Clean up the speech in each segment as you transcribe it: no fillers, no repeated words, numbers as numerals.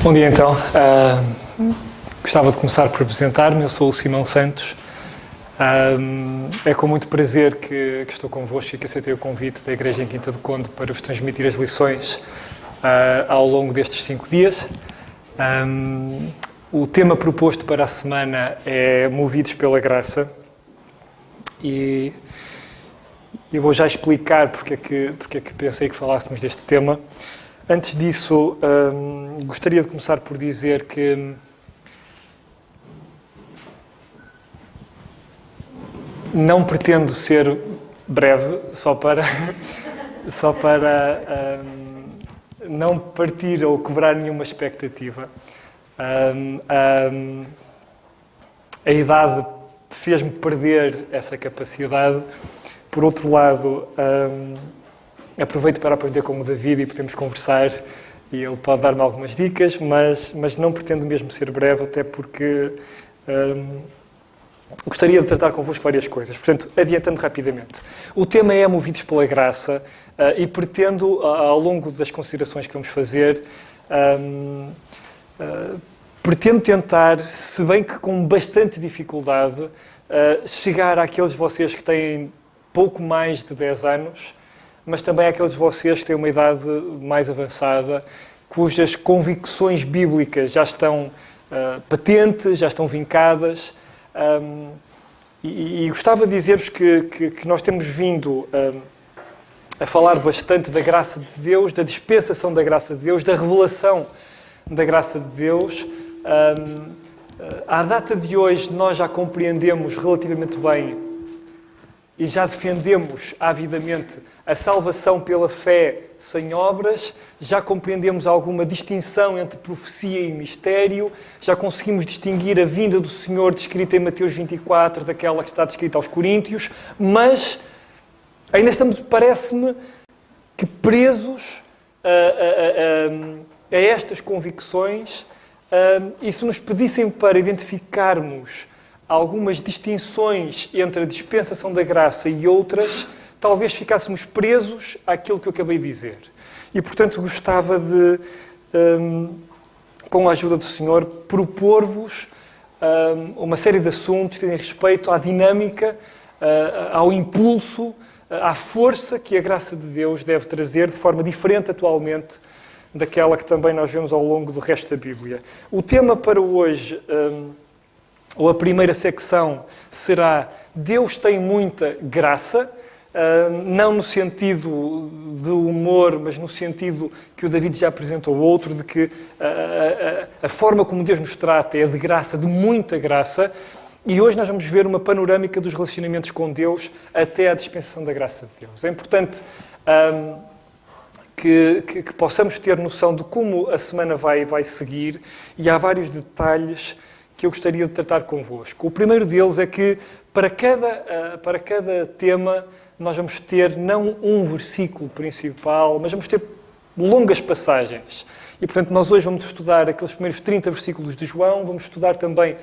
Bom dia então. Gostava de começar por apresentar-me. Eu sou o Simão Santos. É com muito prazer que estou convosco e que aceitei o convite da Igreja em Quinta do Conde para vos transmitir as lições ao longo destes 5 dias. O tema proposto para a semana é Movidos pela Graça e eu vou já explicar porque é que pensei que falássemos deste tema. Antes disso, gostaria de começar por dizer que não pretendo ser breve, só para não partir ou quebrar nenhuma expectativa. A idade fez-me perder essa capacidade. Por outro lado, aproveito para aprender com o David e podemos conversar e ele pode dar-me algumas dicas, mas não pretendo mesmo ser breve, até porque gostaria de tratar convosco várias coisas. Portanto, adiantando rapidamente. O tema é Movidos pela Graça e pretendo, ao longo das considerações que vamos fazer, pretendo tentar, se bem que com bastante dificuldade, chegar àqueles de vocês que têm pouco mais de 10 anos, mas também àqueles de vocês que têm uma idade mais avançada, cujas convicções bíblicas já estão patentes, já estão vincadas. E gostava de dizer-vos que nós temos vindo a falar bastante da graça de Deus, da dispensação da graça de Deus, da revelação da graça de Deus. À data de hoje, nós já compreendemos relativamente bem e já defendemos avidamente a salvação pela fé sem obras, já compreendemos alguma distinção entre profecia e mistério, já conseguimos distinguir a vinda do Senhor descrita em Mateus 24 daquela que está descrita aos Coríntios, mas ainda estamos, parece-me, que presos a estas convicções, e se nos pedissem para identificarmos algumas distinções entre a dispensação da graça e outras, talvez ficássemos presos àquilo que eu acabei de dizer. E, portanto, gostava de, com a ajuda do Senhor, propor-vos uma série de assuntos que têm respeito à dinâmica, ao impulso, à força que a graça de Deus deve trazer de forma diferente atualmente daquela que também nós vemos ao longo do resto da Bíblia. O tema para hoje, ou a primeira secção, será Deus tem muita graça, não no sentido de humor, mas no sentido que o David já apresentou outro, de que a forma como Deus nos trata é de graça, de muita graça, e hoje nós vamos ver uma panorâmica dos relacionamentos com Deus até à dispensação da graça de Deus. É importante que possamos ter noção de como a semana vai seguir, e há vários detalhes que eu gostaria de tratar convosco. O primeiro deles é que para cada tema nós vamos ter não um versículo principal, mas vamos ter longas passagens. E, portanto, nós hoje vamos estudar aqueles primeiros 30 versículos de João, vamos estudar também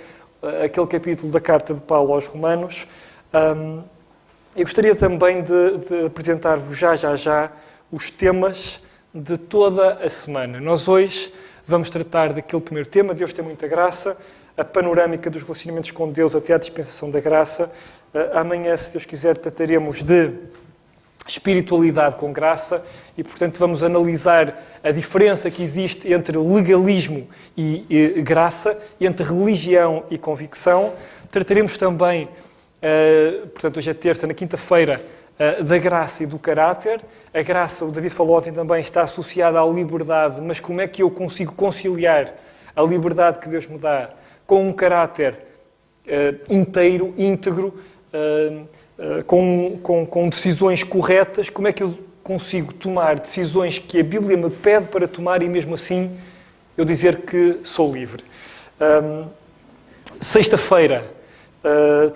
aquele capítulo da carta de Paulo aos Romanos. Eu gostaria também de apresentar-vos já os temas de toda a semana. Nós hoje vamos tratar daquele primeiro tema, Deus tem muita graça, a panorâmica dos relacionamentos com Deus até à dispensação da graça. Amanhã, se Deus quiser, trataremos de espiritualidade com graça e, portanto, vamos analisar a diferença que existe entre legalismo e graça, entre religião e convicção. Trataremos também, portanto, hoje é terça, na quinta-feira, da graça e do caráter. A graça, o David falou ontem também, está associada à liberdade, mas como é que eu consigo conciliar a liberdade que Deus me dá com um caráter inteiro, íntegro, com decisões corretas? Como é que eu consigo tomar decisões que a Bíblia me pede para tomar e mesmo assim eu dizer que sou livre? Sexta-feira,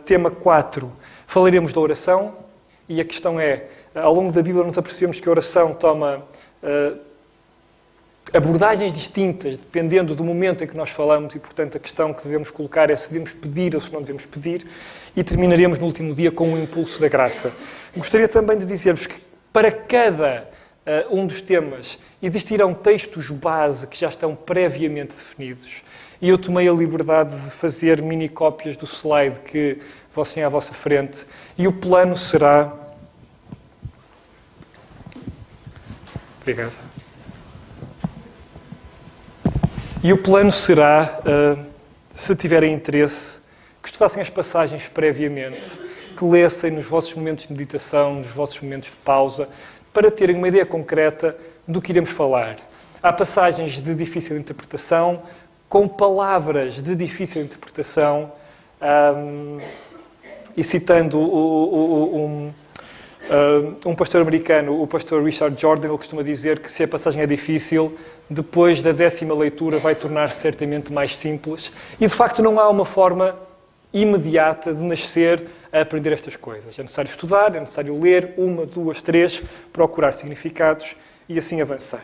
tema 4, falaremos da oração e a questão é, ao longo da Bíblia nos apercebemos que a oração toma abordagens distintas, dependendo do momento em que nós falamos, e, portanto, a questão que devemos colocar é se devemos pedir ou se não devemos pedir, e terminaremos no último dia com o impulso da graça. Gostaria também de dizer-vos que para cada um dos temas. Existirão textos base que já estão previamente definidos. E eu tomei a liberdade de fazer mini cópias do slide que vocês têm à vossa frente. E o plano será... Obrigado. E o plano será, se tiverem interesse, que estudassem as passagens previamente, que lessem nos vossos momentos de meditação, nos vossos momentos de pausa, para terem uma ideia concreta do que iremos falar. Há passagens de difícil interpretação, com palavras de difícil interpretação, e citando um pastor americano, o pastor Richard Jordan, ele costuma dizer que se a passagem é difícil, depois da 10ª leitura vai tornar-se certamente mais simples. E, de facto, não há uma forma imediata de nascer a aprender estas coisas. É necessário estudar, é necessário ler 1, 2, 3, procurar significados e assim avançar.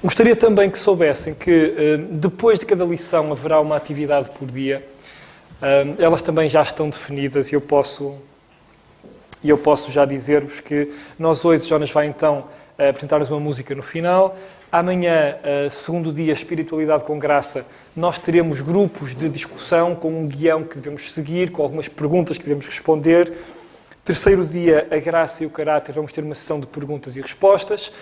Gostaria também que soubessem que depois de cada lição haverá uma atividade por dia. Elas também já estão definidas e eu posso já dizer-vos que nós hoje, Jonas vai então apresentar-nos uma música no final. Amanhã, segundo dia, Espiritualidade com Graça, nós teremos grupos de discussão com um guião que devemos seguir, com algumas perguntas que devemos responder. Terceiro dia, a Graça e o Caráter, vamos ter uma sessão de perguntas e respostas.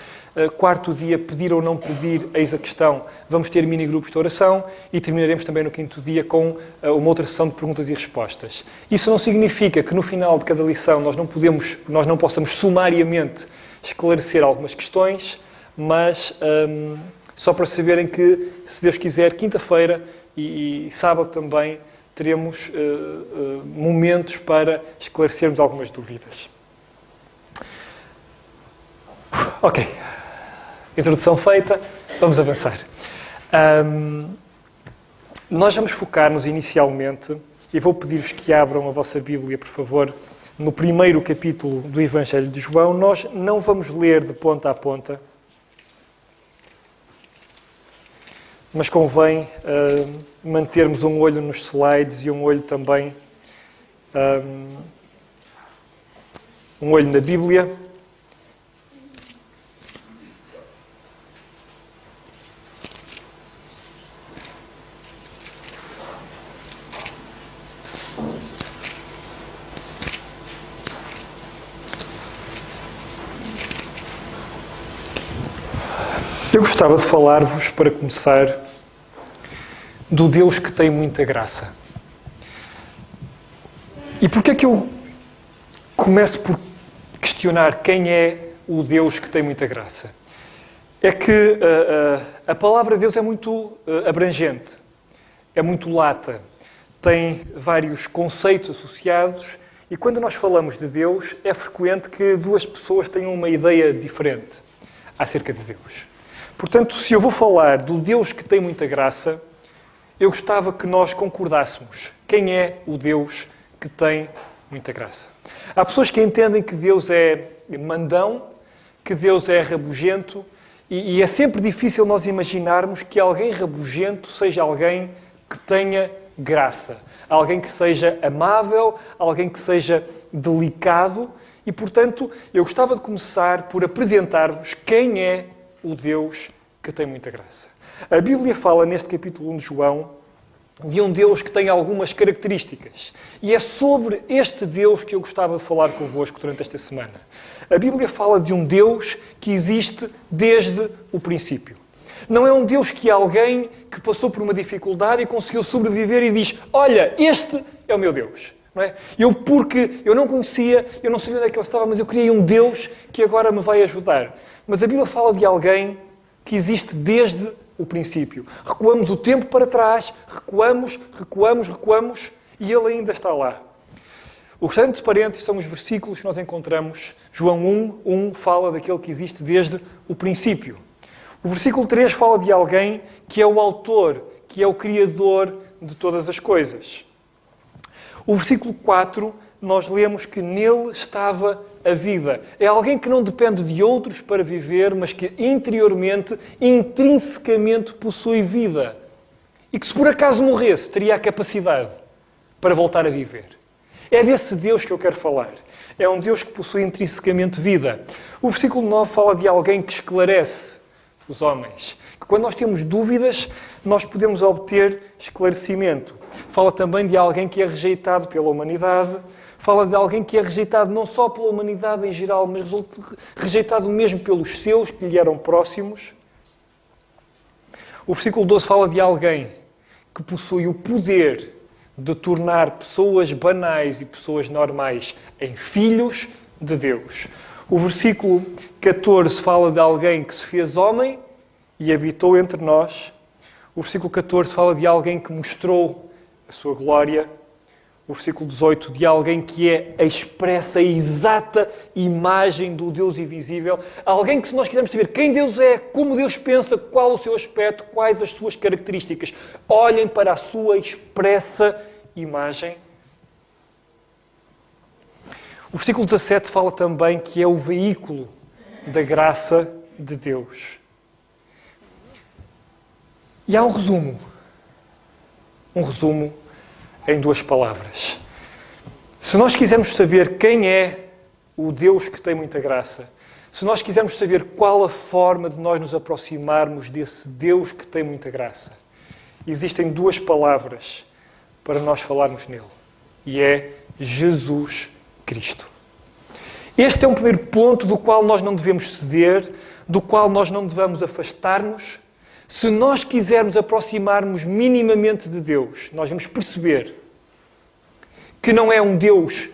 Quarto dia, pedir ou não pedir, eis a questão, vamos ter mini-grupos de oração e terminaremos também no quinto dia com uma outra sessão de perguntas e respostas. Isso não significa que no final de cada lição nós não possamos sumariamente esclarecer algumas questões, mas só para saberem que, se Deus quiser, quinta-feira e sábado também teremos momentos para esclarecermos algumas dúvidas. Ok. Introdução feita, vamos avançar. Nós vamos focar-nos inicialmente, e vou pedir-vos que abram a vossa Bíblia, por favor, no primeiro capítulo do Evangelho de João. Nós não vamos ler de ponta a ponta, mas convém mantermos um olho nos slides e um olho também, um olho na Bíblia. Eu gostava de falar-vos, para começar, do Deus que tem muita graça. E porquê é que eu começo por questionar quem é o Deus que tem muita graça? É que a palavra Deus é muito abrangente, é muito lata, tem vários conceitos associados e quando nós falamos de Deus é frequente que duas pessoas tenham uma ideia diferente acerca de Deus. Portanto, se eu vou falar do Deus que tem muita graça, eu gostava que nós concordássemos. Quem é o Deus que tem muita graça? Há pessoas que entendem que Deus é mandão, que Deus é rabugento, e é sempre difícil nós imaginarmos que alguém rabugento seja alguém que tenha graça. Alguém que seja amável, alguém que seja delicado. E, portanto, eu gostava de começar por apresentar-vos quem é o Deus que tem muita graça. A Bíblia fala neste capítulo 1 de João de um Deus que tem algumas características. E é sobre este Deus que eu gostava de falar convosco durante esta semana. A Bíblia fala de um Deus que existe desde o princípio. Não é um Deus que é alguém que passou por uma dificuldade e conseguiu sobreviver e diz: olha, este é o meu Deus. Não é? Porque eu não conhecia, eu não sabia onde é que ele estava, mas eu criei um Deus que agora me vai ajudar. Mas a Bíblia fala de alguém que existe desde o princípio. Recuamos o tempo para trás, recuamos, e ele ainda está lá. Os grandes parênteses são os versículos que nós encontramos. João 1 fala daquele que existe desde o princípio. O versículo 3 fala de alguém que é o autor, que é o criador de todas as coisas. O versículo 4, nós lemos que nele estava a vida. É alguém que não depende de outros para viver, mas que interiormente, intrinsecamente possui vida. E que se por acaso morresse, teria a capacidade para voltar a viver. É desse Deus que eu quero falar. É um Deus que possui intrinsecamente vida. O versículo 9 fala de alguém que esclarece os homens. Que quando nós temos dúvidas, nós podemos obter esclarecimento. Fala também de alguém que é rejeitado pela humanidade. Fala de alguém que é rejeitado não só pela humanidade em geral, mas rejeitado mesmo pelos seus, que lhe eram próximos. O versículo 12 fala de alguém que possui o poder de tornar pessoas banais e pessoas normais em filhos de Deus. O versículo 14 fala de alguém que se fez homem e habitou entre nós. O versículo 14 fala de alguém que mostrou a sua glória. O versículo 18 de alguém que é a expressa e exata imagem do Deus invisível. Alguém que, se nós quisermos saber quem Deus é, como Deus pensa, qual o seu aspecto, quais as suas características, olhem para a sua expressa imagem. O versículo 17 fala também que é o veículo da graça de Deus. E há um resumo em 2 palavras. Se nós quisermos saber quem é o Deus que tem muita graça, se nós quisermos saber qual a forma de nós nos aproximarmos desse Deus que tem muita graça, existem 2 palavras para nós falarmos nele. E é Jesus Cristo. Este é um primeiro ponto do qual nós não devemos ceder, do qual nós não devemos afastar-nos. Se nós quisermos aproximar-nos minimamente de Deus, nós vamos perceber que não é um Deus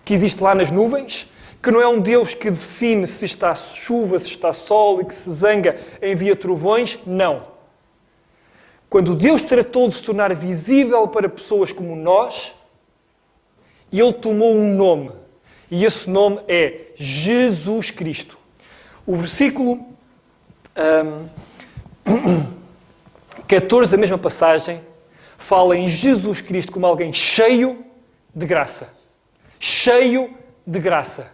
que existe lá nas nuvens, que não é um Deus que define se está chuva, se está sol e que se zanga, envia trovões. Não. Quando Deus tratou de se tornar visível para pessoas como nós, Ele tomou um nome. E esse nome é Jesus Cristo. O versículo 14 da mesma passagem fala em Jesus Cristo como alguém cheio de graça. Cheio de graça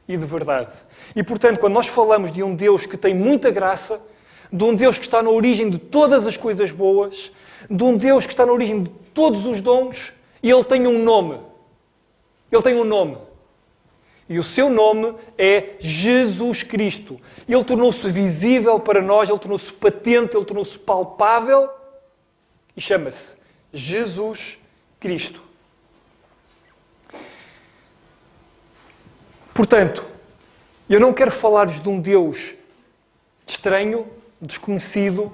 e de verdade. E, portanto, quando nós falamos de um Deus que tem muita graça, de um Deus que está na origem de todas as coisas boas, de um Deus que está na origem de todos os dons, e Ele tem um nome. Ele tem um nome. E o seu nome é Jesus Cristo. Ele tornou-se visível para nós, Ele tornou-se patente, Ele tornou-se palpável e chama-se Jesus Cristo. Portanto, eu não quero falar-vos de um Deus estranho, desconhecido,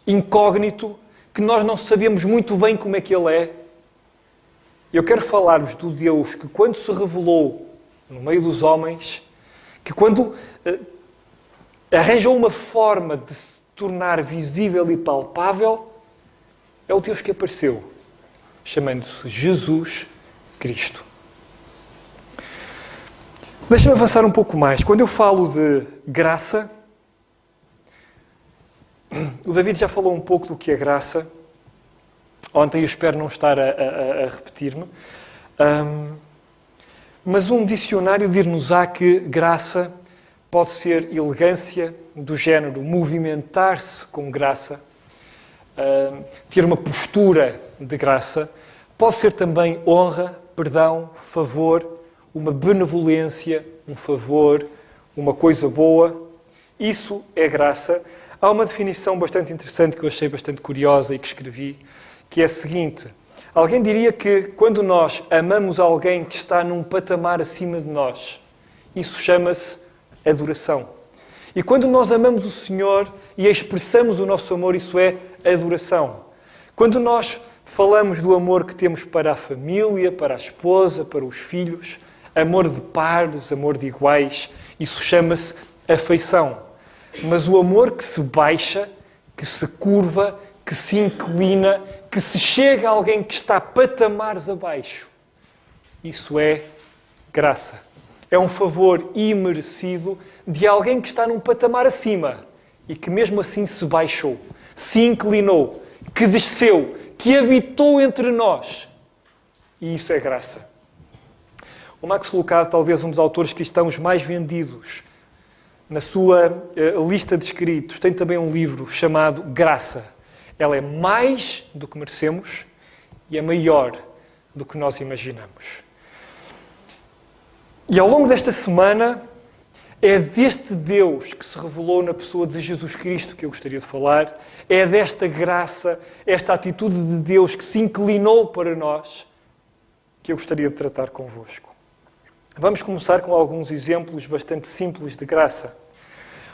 incógnito, que nós não sabemos muito bem como é que Ele é. Eu quero falar-vos do Deus que, quando se revelou no meio dos homens, que quando arranjou uma forma de se tornar visível e palpável, é o Deus que apareceu, chamando-se Jesus Cristo. Deixa-me avançar um pouco mais. Quando eu falo de graça, o David já falou um pouco do que é graça. Ontem eu espero não estar a repetir-me. Mas um dicionário dir-nos-á que graça pode ser elegância, do género movimentar-se com graça, ter uma postura de graça. Pode ser também honra, perdão, favor, uma benevolência, um favor, uma coisa boa. Isso é graça. Há uma definição bastante interessante que eu achei bastante curiosa e que escrevi, que é a seguinte: alguém diria que quando nós amamos alguém que está num patamar acima de nós, isso chama-se adoração. E quando nós amamos o Senhor e expressamos o nosso amor, isso é adoração. Quando nós falamos do amor que temos para a família, para a esposa, para os filhos, amor de pares, amor de iguais, isso chama-se afeição. Mas o amor que se baixa, que se curva, que se inclina, que se chega a alguém que está patamares abaixo, isso é graça. É um favor imerecido de alguém que está num patamar acima e que mesmo assim se baixou, se inclinou, que desceu, que habitou entre nós. E isso é graça. O Max Lucado, talvez um dos autores cristãos mais vendidos, na sua lista de escritos, tem também um livro chamado Graça. Ela é mais do que merecemos e é maior do que nós imaginamos. E ao longo desta semana, é deste Deus que se revelou na pessoa de Jesus Cristo que eu gostaria de falar. É desta graça, esta atitude de Deus que se inclinou para nós, que eu gostaria de tratar convosco. Vamos começar com alguns exemplos bastante simples de graça.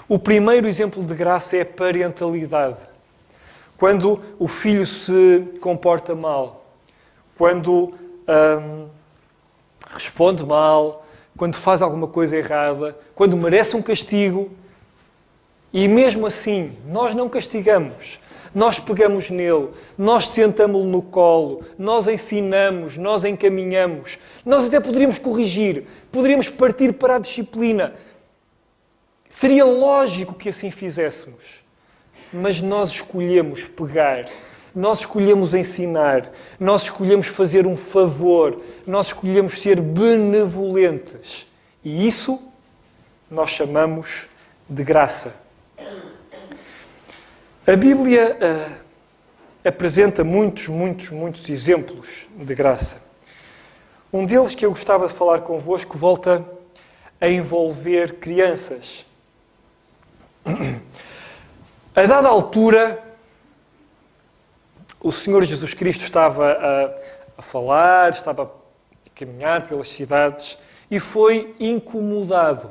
O primeiro exemplo de graça é a parentalidade. Quando o filho se comporta mal, quando responde mal, quando faz alguma coisa errada, quando merece um castigo, e mesmo assim nós não castigamos, nós pegamos nele, nós sentamos-lo no colo, nós ensinamos, nós encaminhamos, nós até poderíamos corrigir, poderíamos partir para a disciplina. Seria lógico que assim fizéssemos, mas nós escolhemos pegar, nós escolhemos ensinar, nós escolhemos fazer um favor, nós escolhemos ser benevolentes. E isso nós chamamos de graça. A Bíblia apresenta muitos exemplos de graça. Um deles que eu gostava de falar convosco volta a envolver crianças. A dada altura, o Senhor Jesus Cristo estava a falar, estava a caminhar pelas cidades e foi incomodado.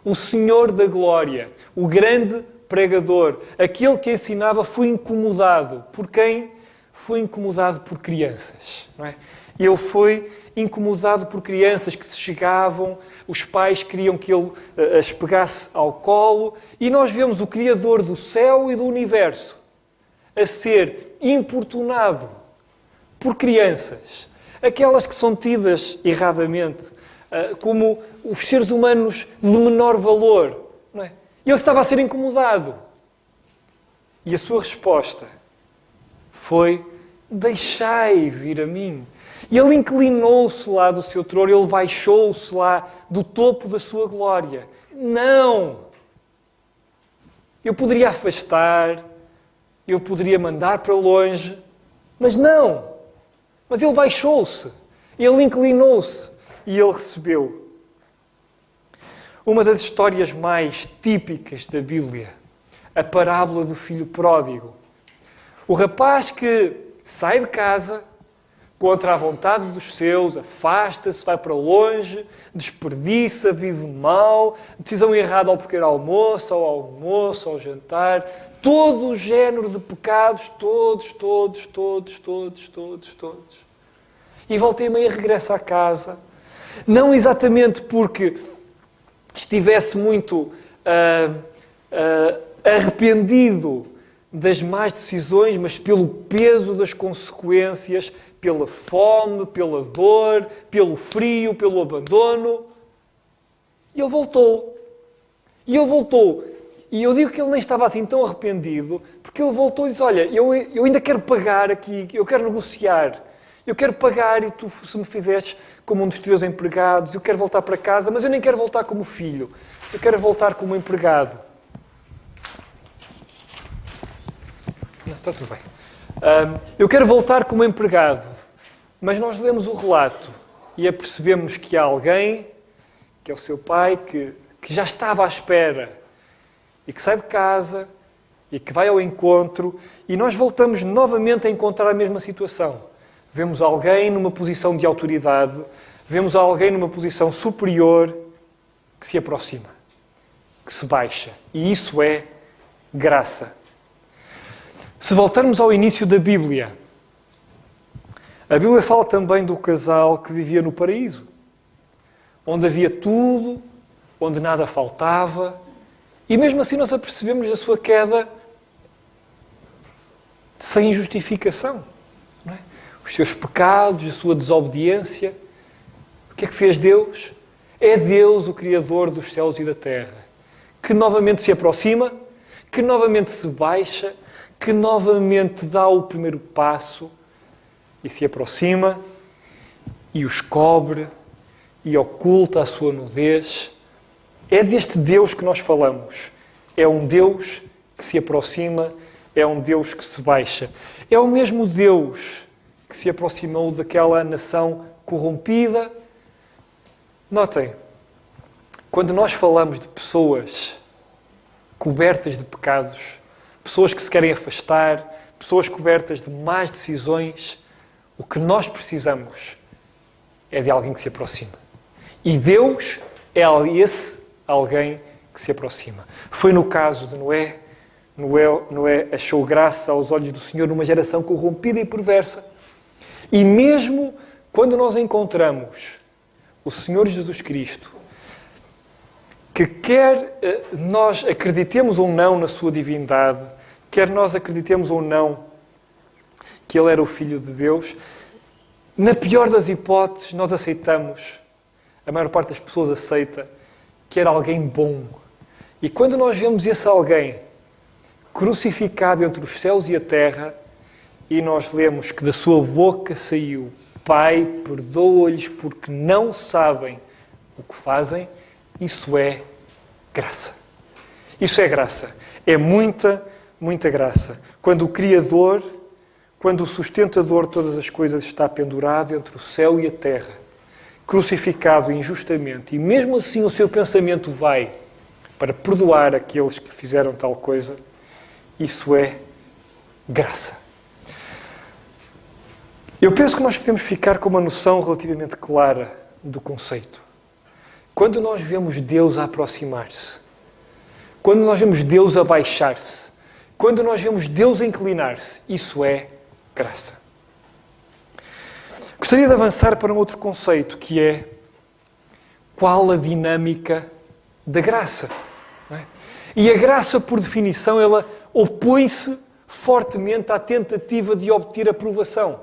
O Senhor da Glória, o grande pregador, aquele que ensinava, foi incomodado. Por quem? Foi incomodado por crianças. Não é? Ele foi incomodado por crianças que se chegavam, os pais queriam que ele as pegasse ao colo, e nós vemos o Criador do céu e do universo a ser importunado por crianças, aquelas que são tidas erradamente como os seres humanos de menor valor. Não é? E ele estava a ser incomodado. E a sua resposta foi: deixai vir a mim. E ele inclinou-se lá do seu trono, ele baixou-se lá do topo da sua glória. Não! Eu poderia afastar, eu poderia mandar para longe, mas não! Mas ele baixou-se, ele inclinou-se e ele recebeu. Uma das histórias mais típicas da Bíblia, a parábola do filho pródigo. O rapaz que sai de casa contra a vontade dos seus, afasta-se, vai para longe, desperdiça, vive mal, decisão errada ao pequeno almoço, ao jantar, todo o género de pecados, todos. E volta e meia regressa à casa, não exatamente porque estivesse muito arrependido das más decisões, mas pelo peso das consequências, pela fome, pela dor, pelo frio, pelo abandono. E ele voltou. E eu digo que ele nem estava assim tão arrependido, porque ele voltou e disse: olha, eu ainda quero pagar aqui, eu quero negociar. Eu quero pagar e tu, se me fizeres como um dos teus empregados, eu quero voltar para casa, mas eu nem quero voltar como filho. Eu quero voltar como empregado. Não, está tudo bem. Eu quero voltar como empregado. Mas nós lemos o relato e apercebemos que há alguém, que é o seu pai, que já estava à espera e que sai de casa e que vai ao encontro, e nós voltamos novamente a encontrar a mesma situação. Vemos alguém numa posição de autoridade, vemos alguém numa posição superior que se aproxima, que se baixa. E isso é graça. Se voltarmos ao início da Bíblia, a Bíblia fala também do casal que vivia no paraíso, onde havia tudo, onde nada faltava, e mesmo assim nós apercebemos a sua queda sem justificação. Não é? Os seus pecados, a sua desobediência. O que é que fez Deus? É Deus o Criador dos céus e da terra, que novamente se aproxima, que novamente se baixa, que novamente dá o primeiro passo e se aproxima e os cobre e oculta a sua nudez. É deste Deus que nós falamos. É um Deus que se aproxima, é um Deus que se baixa. É o mesmo Deus que se aproximou daquela nação corrompida. Notem, quando nós falamos de pessoas cobertas de pecados, pessoas que se querem afastar, pessoas cobertas de más decisões, o que nós precisamos é de alguém que se aproxima. E Deus é esse alguém que se aproxima. Foi no caso de Noé. Noé achou graça aos olhos do Senhor numa geração corrompida e perversa. E mesmo quando nós encontramos o Senhor Jesus Cristo, que quer nós acreditemos ou não na sua divindade, quer nós acreditemos ou não que Ele era o Filho de Deus, na pior das hipóteses nós aceitamos, a maior parte das pessoas aceita, que era alguém bom. E quando nós vemos esse alguém crucificado entre os céus e a terra, e nós lemos que da sua boca saiu: Pai, perdoa-lhes porque não sabem o que fazem, isso é graça. Isso é graça. É muita, muita graça. Quando o Criador, quando o sustentador de todas as coisas está pendurado entre o céu e a terra, crucificado injustamente, e mesmo assim o seu pensamento vai para perdoar aqueles que fizeram tal coisa, isso é graça. Eu penso que nós podemos ficar com uma noção relativamente clara do conceito. Quando nós vemos Deus a aproximar-se, quando nós vemos Deus a baixar-se, quando nós vemos Deus a inclinar-se, isso é graça. Gostaria de avançar para um outro conceito, que é qual a dinâmica da graça. Não é? E a graça, por definição, ela opõe-se fortemente à tentativa de obter aprovação.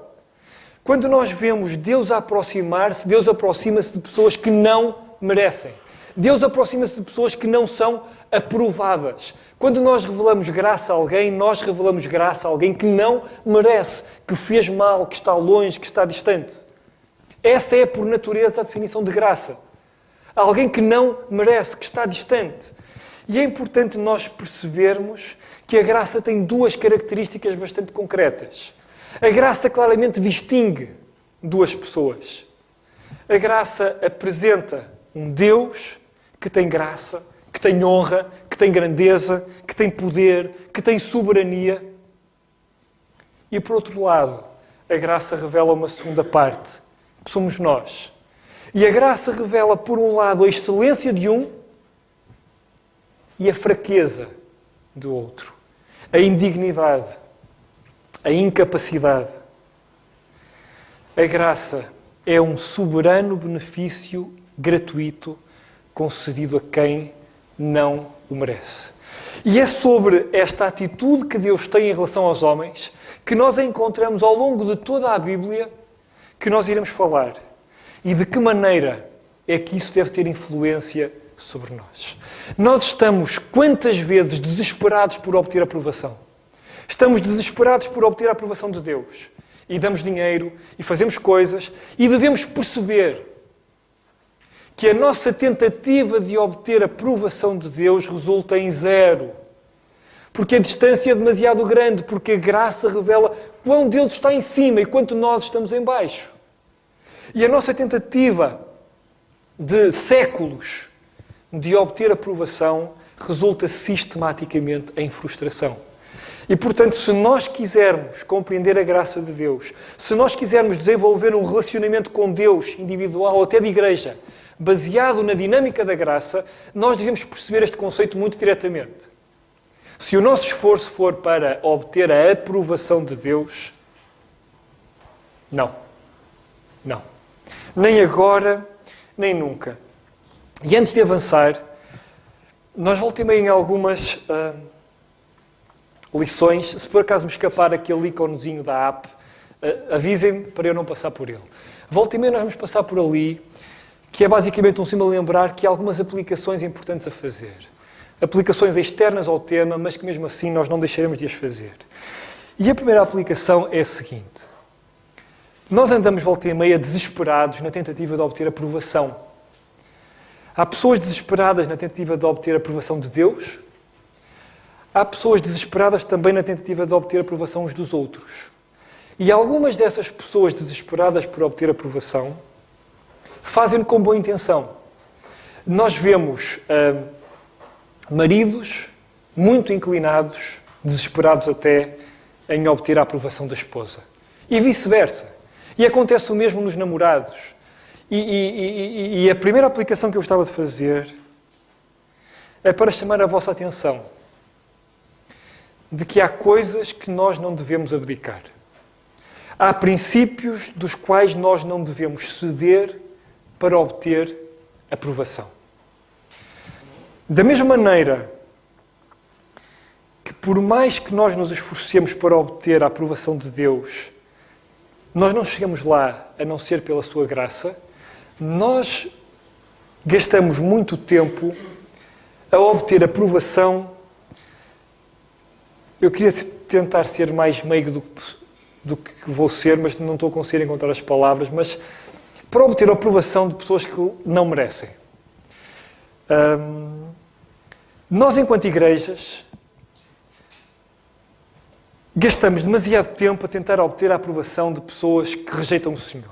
Quando nós vemos Deus a aproximar-se, Deus aproxima-se de pessoas que não merecem. Deus aproxima-se de pessoas que não são aprovadas. Quando nós revelamos graça a alguém, nós revelamos graça a alguém que não merece, que fez mal, que está longe, que está distante. Essa é, por natureza, a definição de graça. Alguém que não merece, que está distante. E é importante nós percebermos que a graça tem duas características bastante concretas. A graça claramente distingue duas pessoas. A graça apresenta um Deus que tem graça, que tem honra, que tem grandeza, que tem poder, que tem soberania. E, por outro lado, a graça revela uma segunda parte, que somos nós. E a graça revela, por um lado, a excelência de um e a fraqueza do outro. A indignidade, a incapacidade. A graça é um soberano benefício gratuito concedido a quem não o merece. E é sobre esta atitude que Deus tem em relação aos homens que nós encontramos ao longo de toda a Bíblia que nós iremos falar. E de que maneira é que isso deve ter influência sobre nós. Nós estamos, quantas vezes, desesperados por obter aprovação. Estamos desesperados por obter a aprovação de Deus. E damos dinheiro, e fazemos coisas, e devemos perceber que a nossa tentativa de obter a aprovação de Deus resulta em zero. Porque a distância é demasiado grande, porque a graça revela quão Deus está em cima e quanto nós estamos em baixo. E a nossa tentativa de séculos de obter aprovação resulta sistematicamente em frustração. E, portanto, se nós quisermos compreender a graça de Deus, se nós quisermos desenvolver um relacionamento com Deus, individual ou até de igreja, baseado na dinâmica da graça, nós devemos perceber este conceito muito diretamente. Se o nosso esforço for para obter a aprovação de Deus, não. Nem agora, nem nunca. E antes de avançar, nós voltemos em algumas lições. Se por acaso me escapar aquele iconezinho da app, avisem-me para eu não passar por ele. Volta e meia nós vamos passar por ali, que é basicamente um símbolo a lembrar que há algumas aplicações importantes a fazer. Aplicações externas ao tema, mas que mesmo assim nós não deixaremos de as fazer. E a primeira aplicação é a seguinte. Nós andamos volta e meia desesperados na tentativa de obter aprovação. Há pessoas desesperadas na tentativa de obter a aprovação de Deus. Há pessoas desesperadas também na tentativa de obter a aprovação uns dos outros. E algumas dessas pessoas desesperadas por obter aprovação fazem-no com boa intenção. nós vemos maridos muito inclinados, desesperados até, em obter a aprovação da esposa. E vice-versa. E acontece o mesmo nos namorados. E a primeira aplicação que eu gostava de fazer é para chamar a vossa atenção de que há coisas que nós não devemos abdicar. Há princípios dos quais nós não devemos ceder para obter aprovação. Da mesma maneira que, por mais que nós nos esforcemos para obter a aprovação de Deus, nós não chegamos lá a não ser pela sua graça, nós gastamos muito tempo a obter aprovação. Eu queria tentar ser mais meigo do que vou ser, mas não estou a conseguir encontrar as palavras, mas para obter a aprovação de pessoas que não merecem. Nós, enquanto igrejas, gastamos demasiado tempo a tentar obter a aprovação de pessoas que rejeitam o Senhor.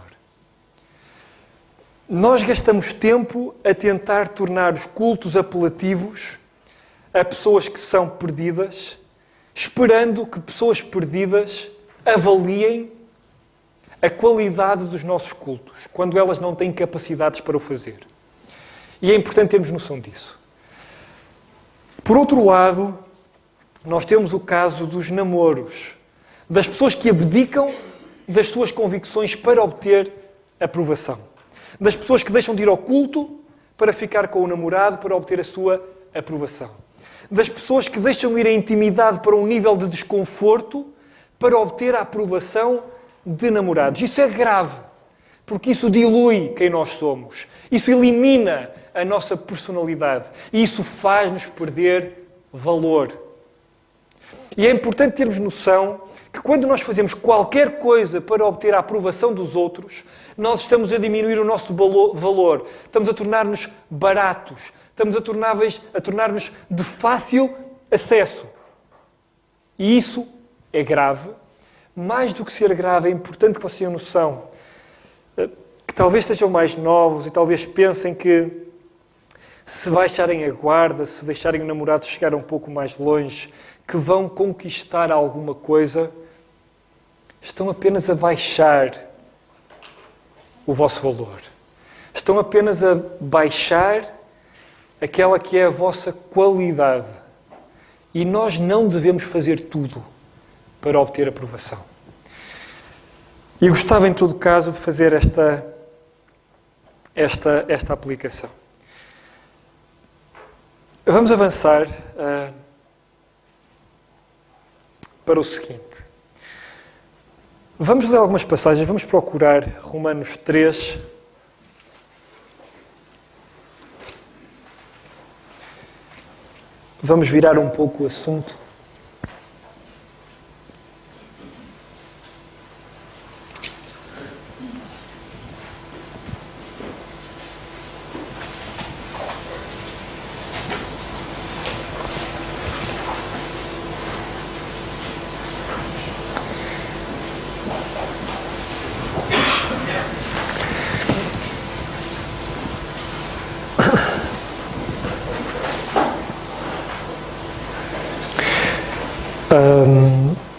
Nós gastamos tempo a tentar tornar os cultos apelativos a pessoas que são perdidas, esperando que pessoas perdidas avaliem a qualidade dos nossos cultos, quando elas não têm capacidades para o fazer. E é importante termos noção disso. Por outro lado, nós temos o caso dos namoros, das pessoas que abdicam das suas convicções para obter aprovação, das pessoas que deixam de ir ao culto para ficar com o namorado para obter a sua aprovação, das pessoas que deixam ir a intimidade para um nível de desconforto para obter a aprovação de namorados. Isso é grave, porque isso dilui quem nós somos, isso elimina a nossa personalidade e isso faz-nos perder valor. E é importante termos noção que quando nós fazemos qualquer coisa para obter a aprovação dos outros, nós estamos a diminuir o nosso valor, estamos a tornar-nos baratos, estamos a tornar-nos de fácil acesso. E isso é grave. Mais do que ser grave, é importante que vocês tenham noção que talvez estejam mais novos e talvez pensem que se baixarem a guarda, se deixarem o namorado chegar um pouco mais longe, que vão conquistar alguma coisa, estão apenas a baixar o vosso valor. Estão apenas a baixar aquela que é a vossa qualidade. E nós não devemos fazer tudo para obter aprovação. E gostava, em todo caso, de fazer esta aplicação. Vamos avançar para o seguinte. Vamos ler algumas passagens, vamos procurar Romanos 3. Vamos virar um pouco o assunto.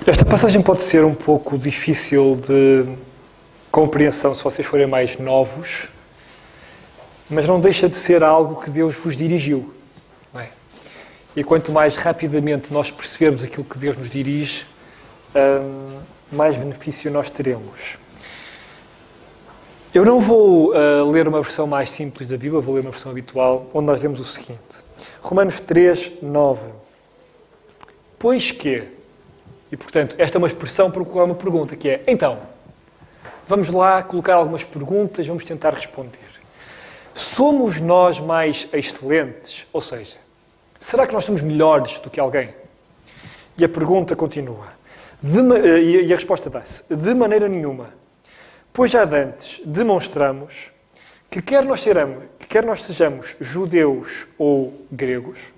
Esta passagem pode ser um pouco difícil de compreensão se vocês forem mais novos, mas não deixa de ser algo que Deus vos dirigiu. Não é? E quanto mais rapidamente nós percebermos aquilo que Deus nos dirige, mais benefício nós teremos. Eu não vou ler uma versão mais simples da Bíblia, vou ler uma versão habitual, onde nós lemos o seguinte. Romanos 3, 9. Pois que... E, portanto, esta é uma expressão para colocar uma pergunta, que é, então, vamos lá colocar algumas perguntas, vamos tentar responder. Somos nós mais excelentes? Ou seja, será que nós somos melhores do que alguém? E a pergunta continua. E a resposta dá-se. De maneira nenhuma. Pois já antes demonstramos que quer nós sejamos judeus ou gregos,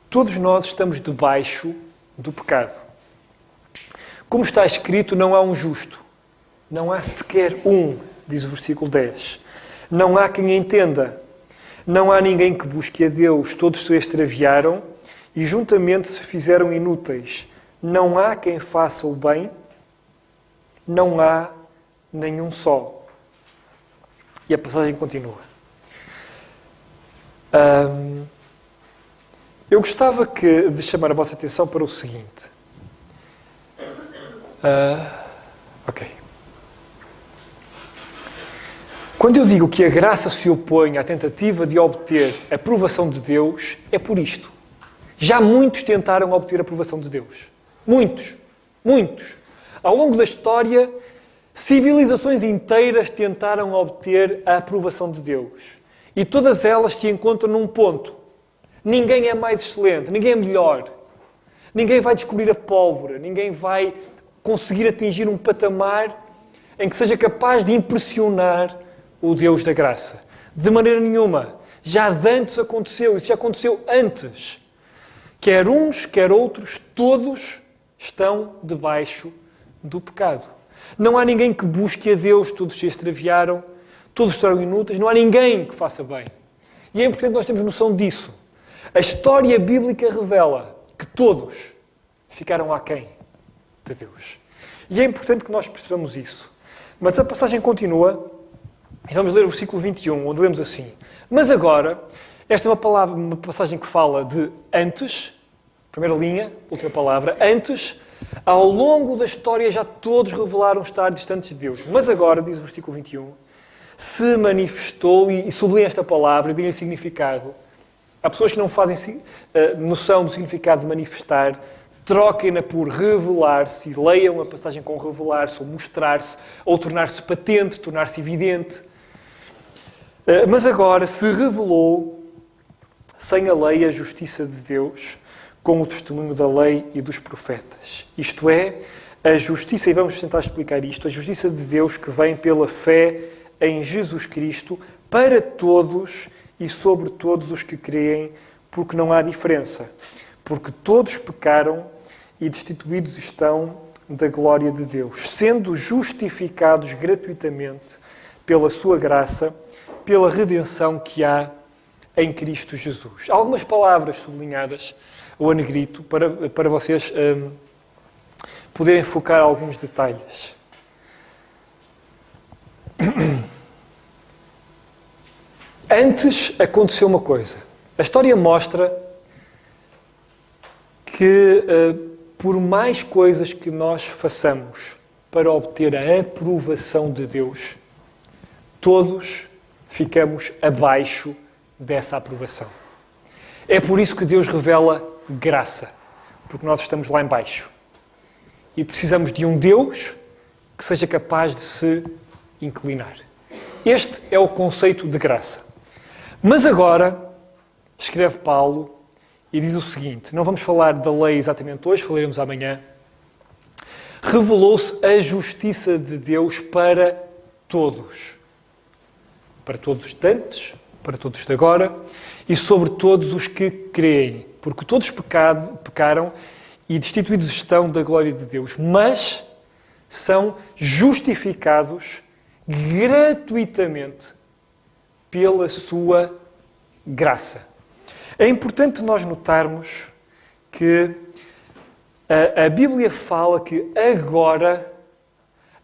todos nós estamos debaixo do pecado. Como está escrito, não há um justo. Não há sequer um, diz o versículo 10. Não há quem entenda. Não há ninguém que busque a Deus, todos se extraviaram e juntamente se fizeram inúteis. Não há quem faça o bem, não há nenhum só. E a passagem continua. Eu gostava de chamar a vossa atenção para o seguinte. Ok. Quando eu digo que a graça se opõe à tentativa de obter a aprovação de Deus, é por isto. Já muitos tentaram obter a aprovação de Deus. Muitos. Muitos. Ao longo da história, civilizações inteiras tentaram obter a aprovação de Deus. E todas elas se encontram num ponto. Ninguém é mais excelente, ninguém é melhor. Ninguém vai descobrir a pólvora, ninguém vai conseguir atingir um patamar em que seja capaz de impressionar o Deus da graça. De maneira nenhuma. Já de antes aconteceu, isso já aconteceu antes. Quer uns, quer outros, todos estão debaixo do pecado. Não há ninguém que busque a Deus, todos se extraviaram, todos serão inúteis, não há ninguém que faça bem. E é importante nós termos noção disso. A história bíblica revela que todos ficaram aquém de Deus. E é importante que nós percebamos isso. Mas a passagem continua, e vamos ler o versículo 21, onde lemos assim. Mas agora, esta é uma passagem que fala de antes, primeira linha, última palavra, antes, ao longo da história já todos revelaram estar distantes de Deus. Mas agora, diz o versículo 21, se manifestou, e sublinha esta palavra e dê-lhe significado. Há pessoas que não fazem noção do significado de manifestar, troquem-na por revelar-se, leiam a passagem com revelar-se, ou mostrar-se, ou tornar-se patente, tornar-se evidente. Mas agora se revelou, sem a lei, a justiça de Deus, com o testemunho da lei e dos profetas. Isto é, a justiça, e vamos tentar explicar isto, a justiça de Deus que vem pela fé em Jesus Cristo para todos e sobre todos os que creem, porque não há diferença. Porque todos pecaram e destituídos estão da glória de Deus, sendo justificados gratuitamente pela sua graça, pela redenção que há em Cristo Jesus. Há algumas palavras sublinhadas ou a negrito para vocês poderem focar alguns detalhes. Antes aconteceu uma coisa. A história mostra que por mais coisas que nós façamos para obter a aprovação de Deus, todos ficamos abaixo dessa aprovação. É por isso que Deus revela graça, porque nós estamos lá em baixo. E precisamos de um Deus que seja capaz de se inclinar. Este é o conceito de graça. Mas agora, escreve Paulo e diz o seguinte, não vamos falar da lei exatamente hoje, falaremos amanhã. Revelou-se a justiça de Deus para todos. Para todos os de antes, para todos de agora e sobre todos os que creem. Porque todos pecaram e destituídos estão da glória de Deus, mas são justificados gratuitamente pela sua graça. É importante nós notarmos que a Bíblia fala que agora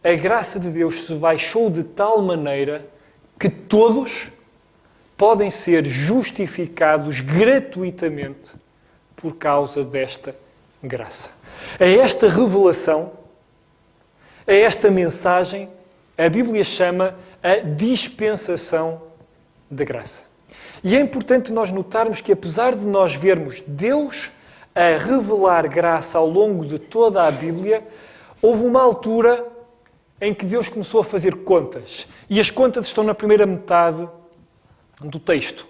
a graça de Deus se baixou de tal maneira que todos podem ser justificados gratuitamente por causa desta graça. A esta revelação, a esta mensagem, a Bíblia chama a dispensação da graça. E é importante nós notarmos que, apesar de nós vermos Deus a revelar graça ao longo de toda a Bíblia, houve uma altura em que Deus começou a fazer contas. E as contas estão na primeira metade do texto.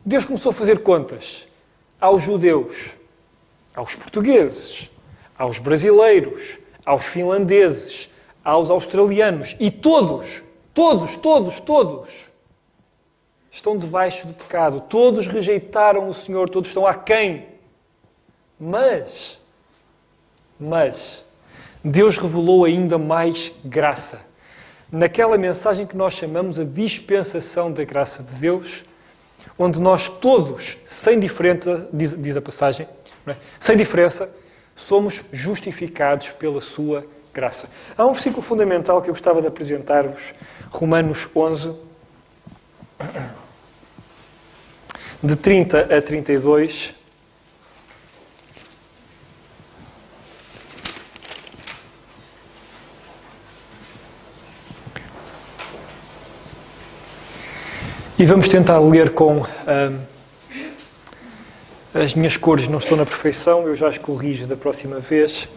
Deus começou a fazer contas aos judeus, aos portugueses, aos brasileiros, aos finlandeses, aos australianos. E todos estão debaixo do pecado. Todos rejeitaram o Senhor, todos estão aquém. Mas Deus revelou ainda mais graça. Naquela mensagem que nós chamamos a dispensação da graça de Deus, onde nós todos, sem diferença, diz a passagem, não é? Sem diferença, somos justificados pela sua graça. Há um versículo fundamental que eu gostava de apresentar-vos, Romanos 11, de 30 a 32. E vamos tentar ler com... as minhas cores não estão na perfeição, eu já as corrijo da próxima vez.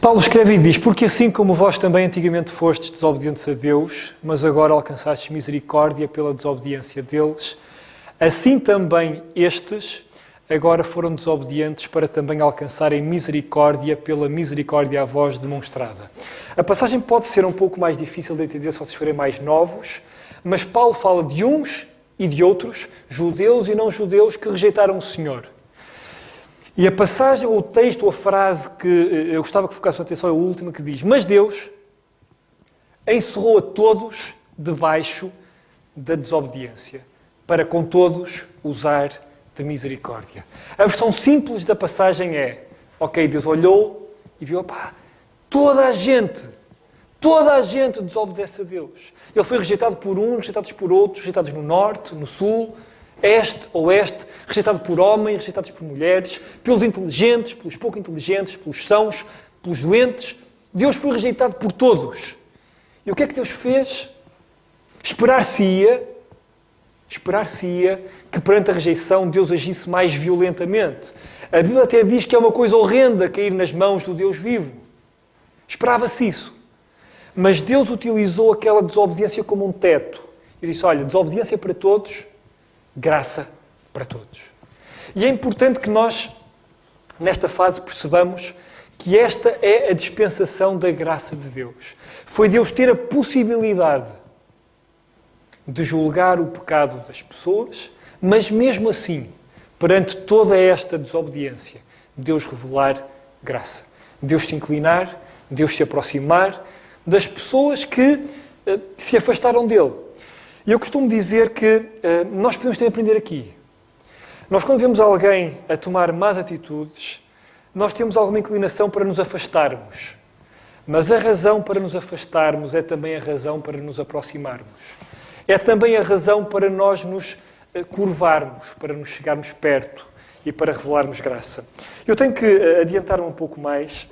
Paulo escreve e diz: porque assim como vós também antigamente fostes desobedientes a Deus, mas agora alcançastes misericórdia pela desobediência deles, assim também estes agora foram desobedientes para também alcançarem misericórdia pela misericórdia a vós demonstrada. A passagem pode ser um pouco mais difícil de entender se vocês forem mais novos, mas Paulo fala de uns e de outros, judeus e não judeus, que rejeitaram o Senhor. E a passagem, ou o texto, ou a frase que eu gostava que focasse a atenção é a última, que diz: mas Deus encerrou a todos debaixo da desobediência, para com todos usar de misericórdia. A versão simples da passagem é: ok, Deus olhou e viu, toda a gente desobedece a Deus. Ele foi rejeitado por uns, rejeitados por outros, rejeitados no norte, no sul, este, oeste, rejeitado por homens, rejeitados por mulheres, pelos inteligentes, pelos pouco inteligentes, pelos sãos, pelos doentes. Deus foi rejeitado por todos. E o que é que Deus fez? Esperar-se-ia que perante a rejeição Deus agisse mais violentamente. A Bíblia até diz que é uma coisa horrenda cair nas mãos do Deus vivo. Esperava-se isso. Mas Deus utilizou aquela desobediência como um teto. E disse: olha, desobediência para todos, graça para todos. E é importante que nós, nesta fase, percebamos que esta é a dispensação da graça de Deus. Foi Deus ter a possibilidade de julgar o pecado das pessoas, mas mesmo assim, perante toda esta desobediência, Deus revelar graça. Deus se inclinar, Deus se aproximar das pessoas que se afastaram dele. E eu costumo dizer que nós podemos também aprender aqui. Nós, quando vemos alguém a tomar más atitudes, nós temos alguma inclinação para nos afastarmos. Mas a razão para nos afastarmos é também a razão para nos aproximarmos. É também a razão para nós nos curvarmos, para nos chegarmos perto e para revelarmos graça. Eu tenho que adiantar um pouco mais.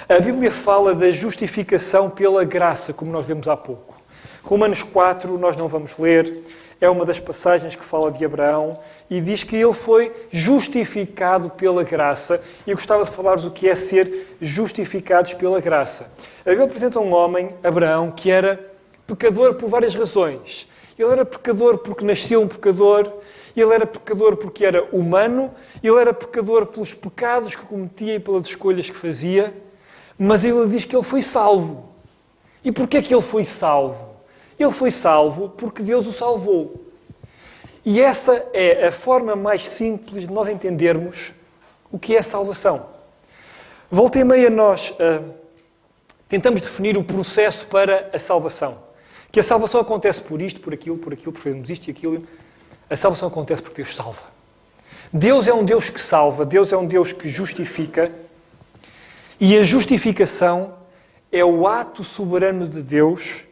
A Bíblia fala da justificação pela graça, como nós vemos há pouco. Romanos 4, nós não vamos ler, é uma das passagens que fala de Abraão e diz que ele foi justificado pela graça. E eu gostava de falar-vos o que é ser justificados pela graça. A Bíblia apresenta um homem, Abraão, que era pecador por várias razões. Ele era pecador porque nasceu um pecador, ele era pecador porque era humano, ele era pecador pelos pecados que cometia e pelas escolhas que fazia, mas ele diz que ele foi salvo. E porquê é que ele foi salvo? Ele foi salvo porque Deus o salvou. E essa é a forma mais simples de nós entendermos o que é salvação. Volta e meia nós tentamos definir o processo para a salvação. Que a salvação acontece por isto, por aquilo, porque fazemos isto e aquilo. A salvação acontece porque Deus salva. Deus é um Deus que salva, Deus é um Deus que justifica. E a justificação é o ato soberano de Deus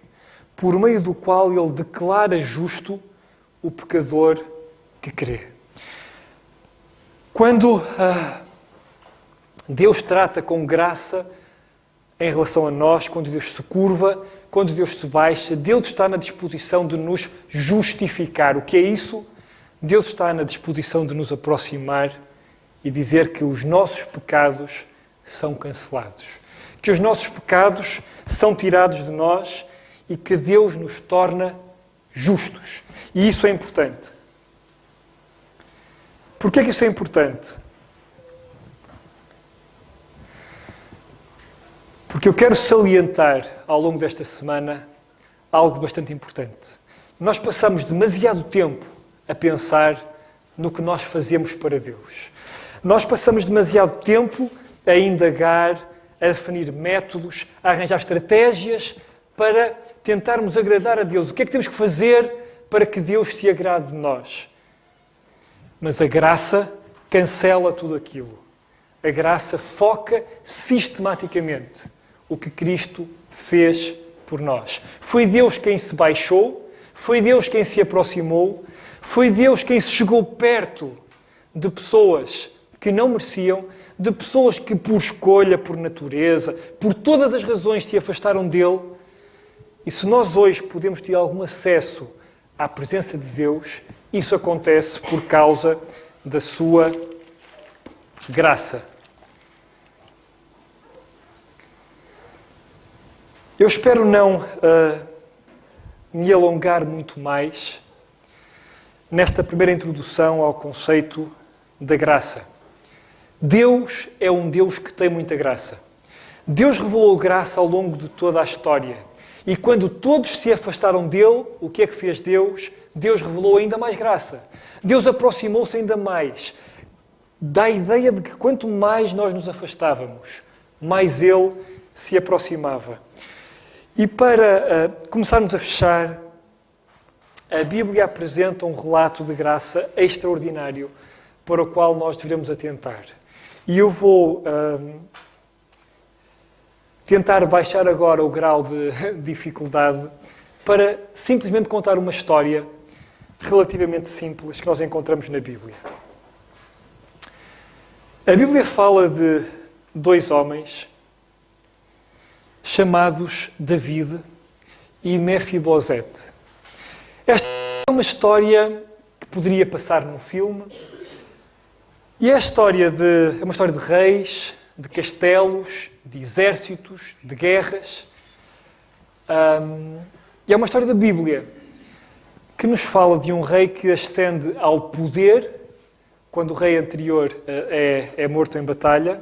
por meio do qual Ele declara justo o pecador que crê. Quando Deus trata com graça em relação a nós, quando Deus se curva, quando Deus se baixa, Deus está na disposição de nos justificar. O que é isso? Deus está na disposição de nos aproximar e dizer que os nossos pecados são cancelados. Que os nossos pecados são tirados de nós e que Deus nos torna justos. E isso é importante. Porquê é que isso é importante? Porque eu quero salientar ao longo desta semana algo bastante importante. Nós passamos demasiado tempo a pensar no que nós fazemos para Deus. Nós passamos demasiado tempo a indagar, a definir métodos, a arranjar estratégias, para tentarmos agradar a Deus. O que é que temos que fazer para que Deus se agrade de nós? Mas a graça cancela tudo aquilo. A graça foca sistematicamente o que Cristo fez por nós. Foi Deus quem se baixou, foi Deus quem se aproximou, foi Deus quem se chegou perto de pessoas que não mereciam, de pessoas que por escolha, por natureza, por todas as razões se afastaram dele. E se nós hoje podemos ter algum acesso à presença de Deus, isso acontece por causa da sua graça. Eu espero não me alongar muito mais nesta primeira introdução ao conceito da graça. Deus é um Deus que tem muita graça. Deus revelou graça ao longo de toda a história. E quando todos se afastaram dele, o que é que fez Deus? Deus revelou ainda mais graça. Deus aproximou-se ainda mais. Dá a ideia de que quanto mais nós nos afastávamos, mais ele se aproximava. E para começarmos a fechar, a Bíblia apresenta um relato de graça extraordinário para o qual nós devemos atentar. E eu vou tentar baixar agora o grau de dificuldade para simplesmente contar uma história relativamente simples que nós encontramos na Bíblia. A Bíblia fala de dois homens chamados David e Mefibosete. Esta é uma história que poderia passar num filme e é uma história de reis, de castelos, de exércitos, de guerras. E é uma história da Bíblia que nos fala de um rei que ascende ao poder quando o rei anterior é morto em batalha.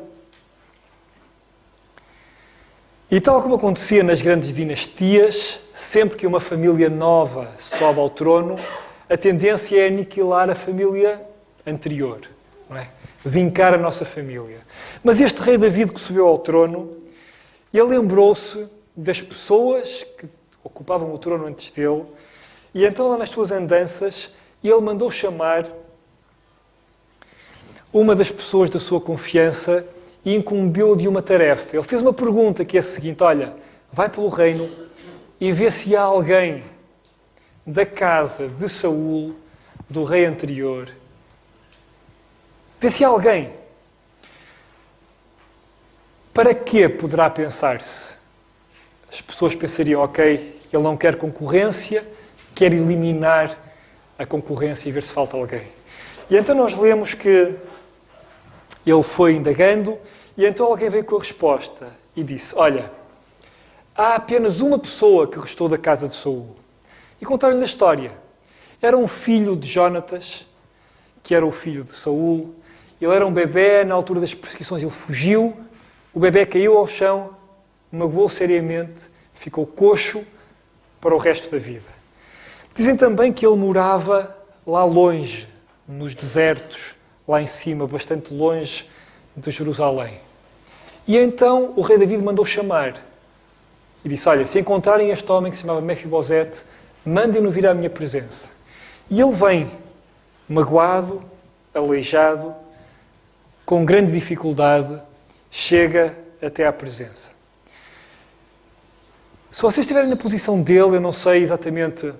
E tal como acontecia nas grandes dinastias, sempre que uma família nova sobe ao trono, a tendência é aniquilar a família anterior, não é? Vincar a nossa família. Mas este rei David que subiu ao trono, ele lembrou-se das pessoas que ocupavam o trono antes dele, e então lá nas suas andanças, ele mandou chamar uma das pessoas da sua confiança e incumbiu de uma tarefa. Ele fez uma pergunta que é a seguinte: olha, vai pelo reino e vê se há alguém da casa de Saul, do rei anterior. Vê se há alguém. Para que poderá pensar-se? As pessoas pensariam, ok, ele não quer concorrência, quer eliminar a concorrência e ver se falta alguém. E então nós lemos que ele foi indagando e então alguém veio com a resposta e disse, olha, há apenas uma pessoa que restou da casa de Saul. E contaram-lhe a história. Era um filho de Jonatas, que era o filho de Saul. Ele era um bebê, na altura das perseguições ele fugiu, o bebê caiu ao chão, magoou seriamente, ficou coxo para o resto da vida. Dizem também que ele morava lá longe, nos desertos, lá em cima, bastante longe de Jerusalém. E então o rei David mandou chamar e disse, olha, se encontrarem este homem que se chamava Mefibosete, mandem-no vir à minha presença. E ele vem, magoado, aleijado, com grande dificuldade, chega até à presença. Se vocês estiverem na posição dele, eu não sei exatamente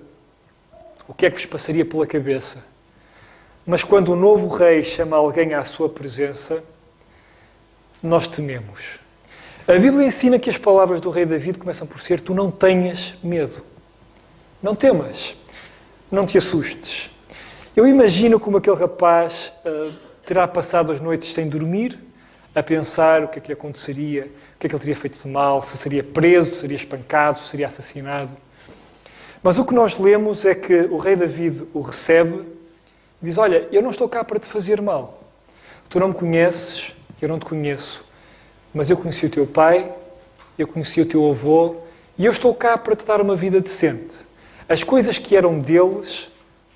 o que é que vos passaria pela cabeça. Mas quando o novo rei chama alguém à sua presença, nós tememos. A Bíblia ensina que as palavras do rei David começam por ser: tu não tenhas medo. Não temas. Não te assustes. Eu imagino como aquele rapaz terá passado as noites sem dormir, a pensar o que é que lhe aconteceria, o que é que ele teria feito de mal, se seria preso, se seria espancado, se seria assassinado. Mas o que nós lemos é que o rei David o recebe e diz, olha, eu não estou cá para te fazer mal. Tu não me conheces, eu não te conheço, mas eu conheci o teu pai, eu conheci o teu avô e eu estou cá para te dar uma vida decente. As coisas que eram deles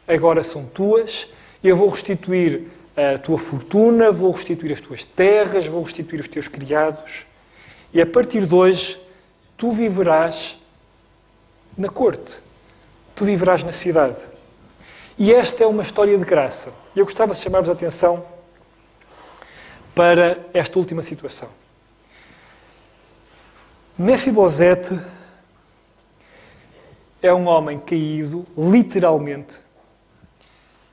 agora são tuas e eu vou restituir a tua fortuna, vou restituir as tuas terras, vou restituir os teus criados e a partir de hoje tu viverás na corte, tu viverás na cidade. E esta é uma história de graça. E eu gostava de chamar-vos a atenção para esta última situação. Mefibosete é um homem caído, literalmente,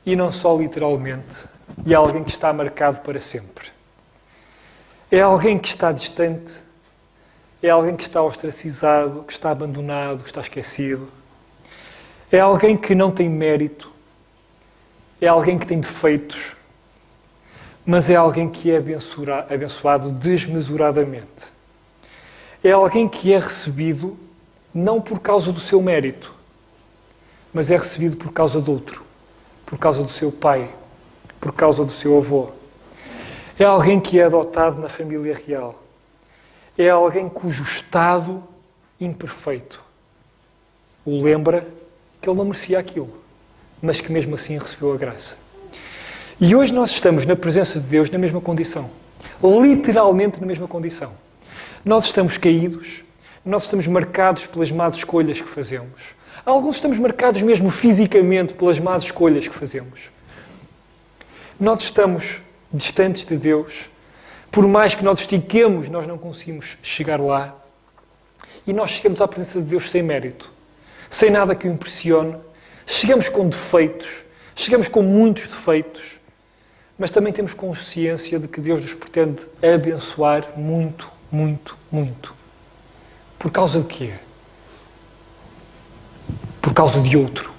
e não só literalmente, e é alguém que está marcado para sempre. É alguém que está distante, é alguém que está ostracizado, que está abandonado, que está esquecido. É alguém que não tem mérito, é alguém que tem defeitos, mas é alguém que é abençoado desmesuradamente. É alguém que é recebido não por causa do seu mérito, mas é recebido por causa de outro, por causa do seu pai, por causa do seu avô. É alguém que é adotado na família real. É alguém cujo estado imperfeito o lembra que ele não merecia aquilo, mas que mesmo assim recebeu a graça. E hoje nós estamos na presença de Deus na mesma condição. Literalmente na mesma condição. Nós estamos caídos, nós estamos marcados pelas más escolhas que fazemos. Alguns estamos marcados mesmo fisicamente pelas más escolhas que fazemos. Nós estamos distantes de Deus. Por mais que nós estiquemos, nós não conseguimos chegar lá. E nós chegamos à presença de Deus sem mérito, sem nada que o impressione. Chegamos com defeitos, chegamos com muitos defeitos, mas também temos consciência de que Deus nos pretende abençoar muito, muito, muito. Por causa de quê? Por causa de outro.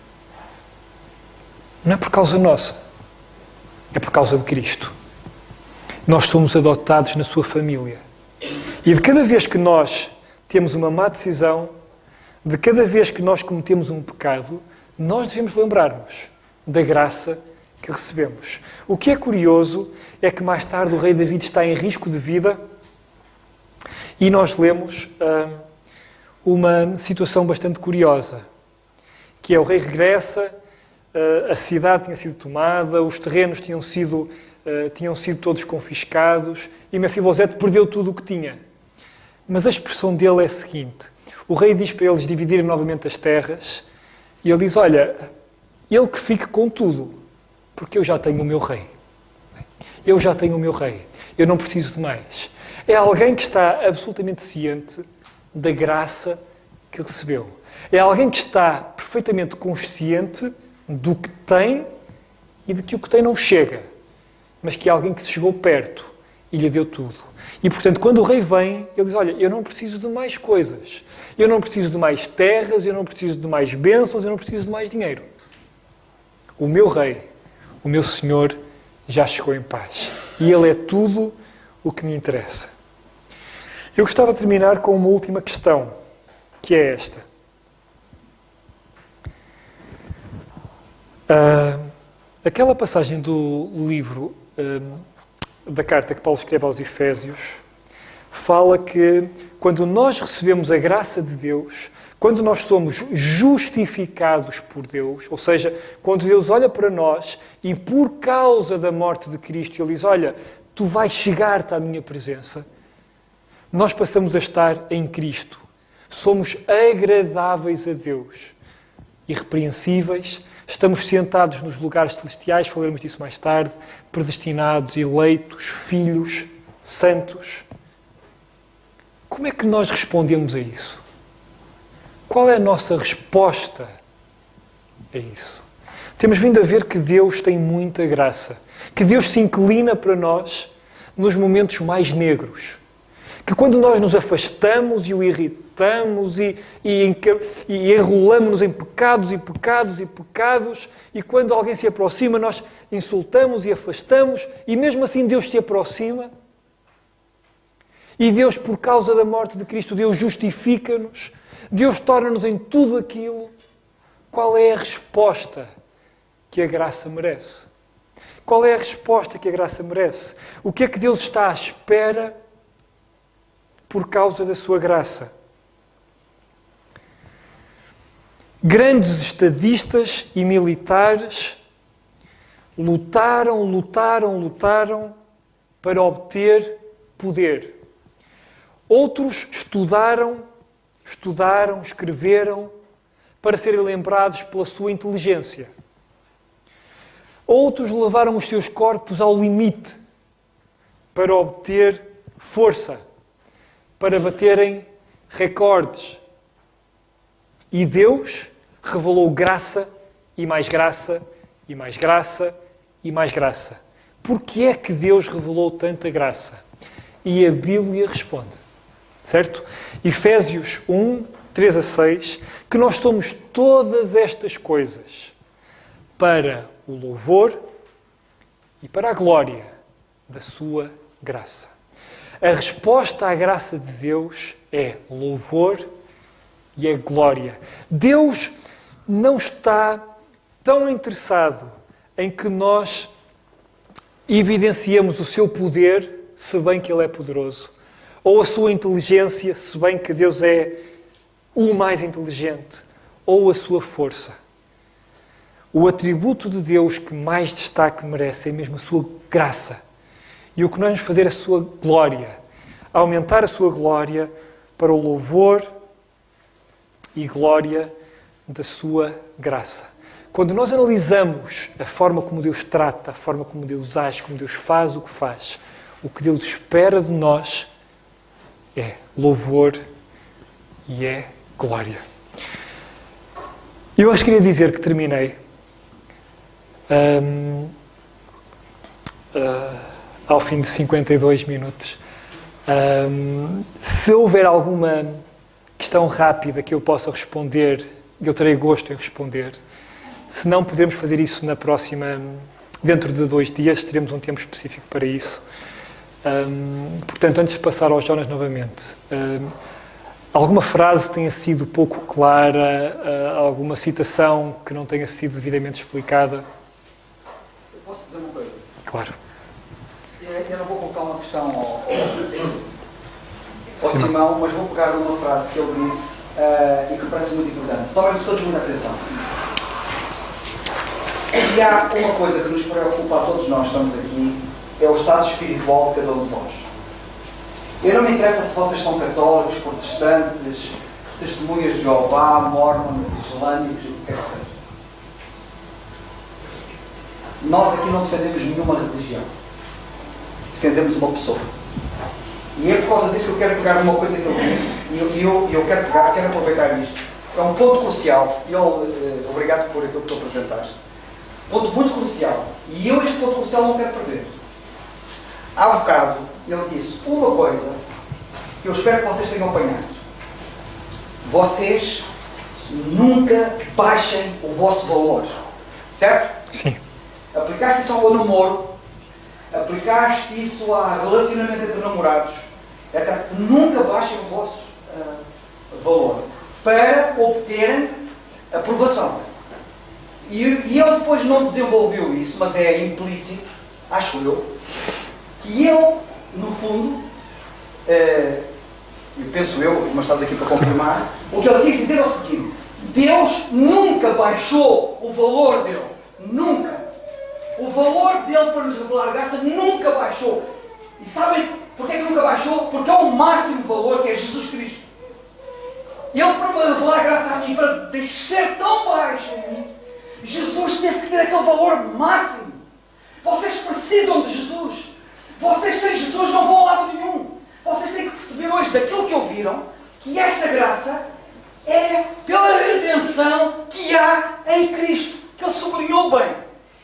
Não é por causa nossa, é por causa de Cristo. Nós somos adotados na sua família. E de cada vez que nós temos uma má decisão, de cada vez que nós cometemos um pecado, nós devemos lembrar-nos da graça que recebemos. O que é curioso é que mais tarde o rei David está em risco de vida e nós lemos uma situação bastante curiosa, que é o rei regressa, a cidade tinha sido tomada, os terrenos tinham sido todos confiscados e Mefibosete perdeu tudo o que tinha. Mas a expressão dele é a seguinte: o rei diz para eles dividirem novamente as terras e ele diz, olha, ele que fique com tudo, porque eu já tenho o meu rei. Eu já tenho o meu rei. Eu não preciso de mais. É alguém que está absolutamente ciente da graça que recebeu. É alguém que está perfeitamente consciente do que tem e de que o que tem não chega, mas que é alguém que se chegou perto e lhe deu tudo. E, portanto, quando o rei vem, ele diz, olha, eu não preciso de mais coisas. Eu não preciso de mais terras, eu não preciso de mais bênçãos, eu não preciso de mais dinheiro. O meu rei, o meu Senhor, já chegou em paz. E ele é tudo o que me interessa. Eu gostava de terminar com uma última questão, que é esta. Aquela passagem do livro da carta que Paulo escreve aos Efésios fala que quando nós recebemos a graça de Deus, quando nós somos justificados por Deus, ou seja, quando Deus olha para nós e por causa da morte de Cristo Ele diz, olha, tu vais chegar-te à minha presença, nós passamos a estar em Cristo. Somos agradáveis a Deus, irrepreensíveis, estamos sentados nos lugares celestiais, falaremos disso mais tarde, predestinados, eleitos, filhos, santos. Como é que nós respondemos a isso? Qual é a nossa resposta a isso? Temos vindo a ver que Deus tem muita graça, que Deus se inclina para nós nos momentos mais negros, que quando nós nos afastamos e o irritamos e enrolamos-nos em pecados e pecados e pecados, e quando alguém se aproxima, nós insultamos e afastamos, e mesmo assim Deus se aproxima, e Deus, por causa da morte de Cristo, Deus justifica-nos, Deus torna-nos em tudo aquilo. Qual é a resposta que a graça merece? Qual é a resposta que a graça merece? O que é que Deus está à espera por causa da sua graça? Grandes estadistas e militares lutaram para obter poder. Outros estudaram, escreveram para serem lembrados pela sua inteligência. Outros levaram os seus corpos ao limite para obter força, para baterem recordes. E Deus revelou graça e mais graça e mais graça e mais graça. Por que é que Deus revelou tanta graça? E a Bíblia responde, certo? Efésios 1, 3 a 6, que nós somos todas estas coisas para o louvor e para a glória da sua graça. A resposta à graça de Deus é louvor e a glória. Deus não está tão interessado em que nós evidenciemos o seu poder, se bem que Ele é poderoso, ou a sua inteligência, se bem que Deus é o mais inteligente, ou a sua força. O atributo de Deus que mais destaque merece é mesmo a sua graça. E o que nós vamos fazer é a sua glória. Aumentar a sua glória para o louvor e glória da sua graça. Quando nós analisamos a forma como Deus trata, a forma como Deus age, como Deus faz o que Deus espera de nós é louvor e é glória. Eu acho que queria dizer que terminei ao fim de 52 minutos. Se houver alguma questão rápida que eu possa responder, eu terei gosto em responder. Se não, podemos fazer isso na próxima, dentro de 2 dias, teremos um tempo específico para isso. Portanto, antes de passar ao Jonas novamente, alguma frase tenha sido pouco clara, alguma citação que não tenha sido devidamente explicada? Eu posso dizer uma coisa? Claro. Eu não vou colocar uma questão ao Simão, mas vou pegar uma frase que ele disse e que me parece muito importante. Tomem todos muita atenção. E há uma coisa que nos preocupa a todos nós que estamos aqui, é o estado espiritual de cada um de vós. Eu não me interessa se vocês são católicos, protestantes, testemunhas de Jeová, mormons, islâmicos, o que quer que seja. Nós aqui não defendemos nenhuma religião. Defendemos uma pessoa. E é por causa disso que eu quero pegar numa coisa que ele disse, e eu quero aproveitar isto. É um ponto crucial, e obrigado por aquilo que tu apresentaste. Ponto muito crucial. E eu este ponto crucial não quero perder. Há bocado, ele disse uma coisa que eu espero que vocês tenham apanhado. Vocês nunca baixem o vosso valor. Certo? Sim. Aplicaste isso ao namoro, aplicaste isso a relacionamento entre namorados, etc. Nunca baixem o vosso valor para obterem aprovação. E ele depois não desenvolveu isso, mas é implícito, acho eu, que ele, no fundo, penso eu, mas estás aqui para confirmar, o que ele quis dizer é o seguinte: Deus nunca baixou o valor dele. Nunca. O valor dele para nos revelar graça nunca baixou. E sabem porquê que nunca baixou? Porque é o máximo valor, que é Jesus Cristo. Ele, para me revelar graça a mim, para descer tão baixo em mim, Jesus teve que ter aquele valor máximo. Vocês precisam de Jesus. Vocês sem Jesus não vão a lado nenhum. Vocês têm que perceber hoje, daquilo que ouviram, que esta graça é pela redenção que há em Cristo, que ele sublinhou bem.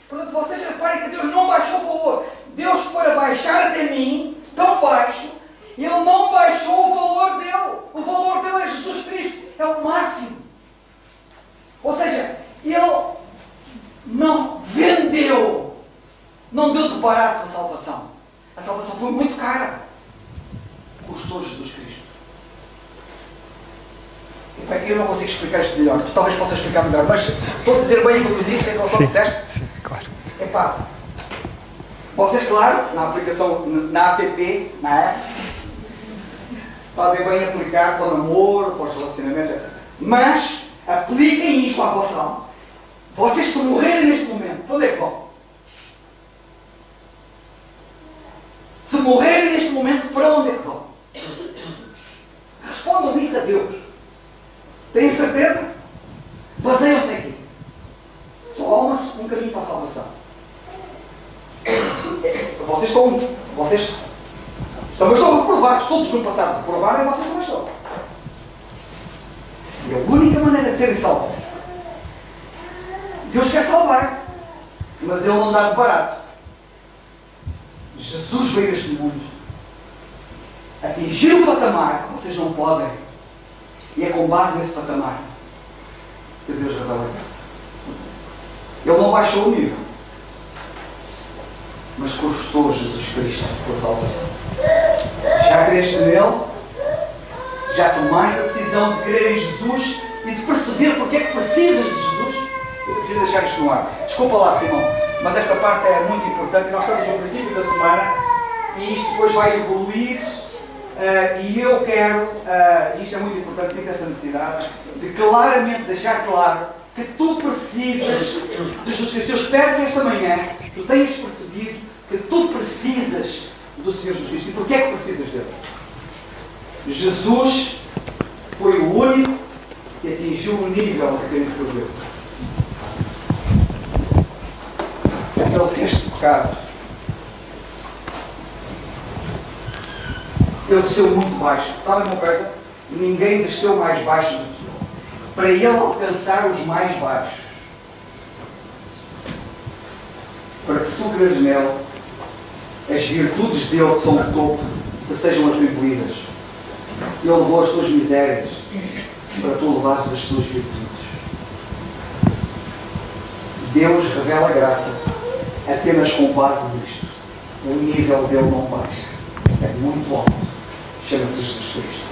Portanto, vocês reparem que Deus não baixou o valor. Deus, para baixar até mim, tão baixo, Ele não baixou o valor dele. O valor dele é Jesus Cristo. É o máximo. Ou seja, Ele não vendeu, não deu de barato a salvação. A salvação foi muito cara. Custou Jesus Cristo. Eu não consigo explicar isto melhor. Tu talvez possas explicar melhor, mas vou dizer bem aquilo que eu disse, em relação ao que disseste. Sim, claro. Epá, vocês, claro, na aplicação, na app, não é? Fazem bem aplicar para o namoro, para os relacionamentos, etc. Mas, apliquem isto à vossa alma. Vocês, se morrerem neste momento, para onde é que vão? Se morrerem neste momento, para onde é que vão? Respondam isso a Deus. Têm certeza? Baseiam-se aqui. Só há um caminho para a salvação. Vocês também estão reprovados. Todos no passado reprovaram e vocês também estão. E a única maneira de serem salvos. Deus quer salvar, mas Ele não dá de barato. Jesus veio a este mundo atingir um patamar que vocês não podem. E é com base nesse patamar que Deus revela a graça. Ele não baixou o nível, mas custou Jesus Cristo pela salvação. Já creste nele? Já tomaste a decisão de crer em Jesus e de perceber porque é que precisas de Jesus? Eu queria deixar isto no ar. Desculpa lá, Simão, mas esta parte é muito importante e nós estamos no princípio da semana e isto depois vai evoluir e eu quero, e isto é muito importante, sinto essa necessidade, de claramente deixar claro que tu precisas de Jesus Cristo. Eu espero que esta manhã tu tenhas percebido que tu precisas do Senhor Jesus Cristo. E porquê é que precisas dele? Jesus foi o único que atingiu o nível de quem perdeu. Ele fez-se pecado. Ele desceu muito baixo. Sabem uma coisa? Ninguém desceu mais baixo do que ele. Para ele alcançar os mais baixos. Para que se tu creres nele, as virtudes dele que são o topo, te sejam atribuídas. Ele levou as tuas misérias para tu levares as tuas virtudes. Deus revela a graça apenas com base nisto. O nível dele não baixa. É muito alto. Chama-se Jesus Cristo.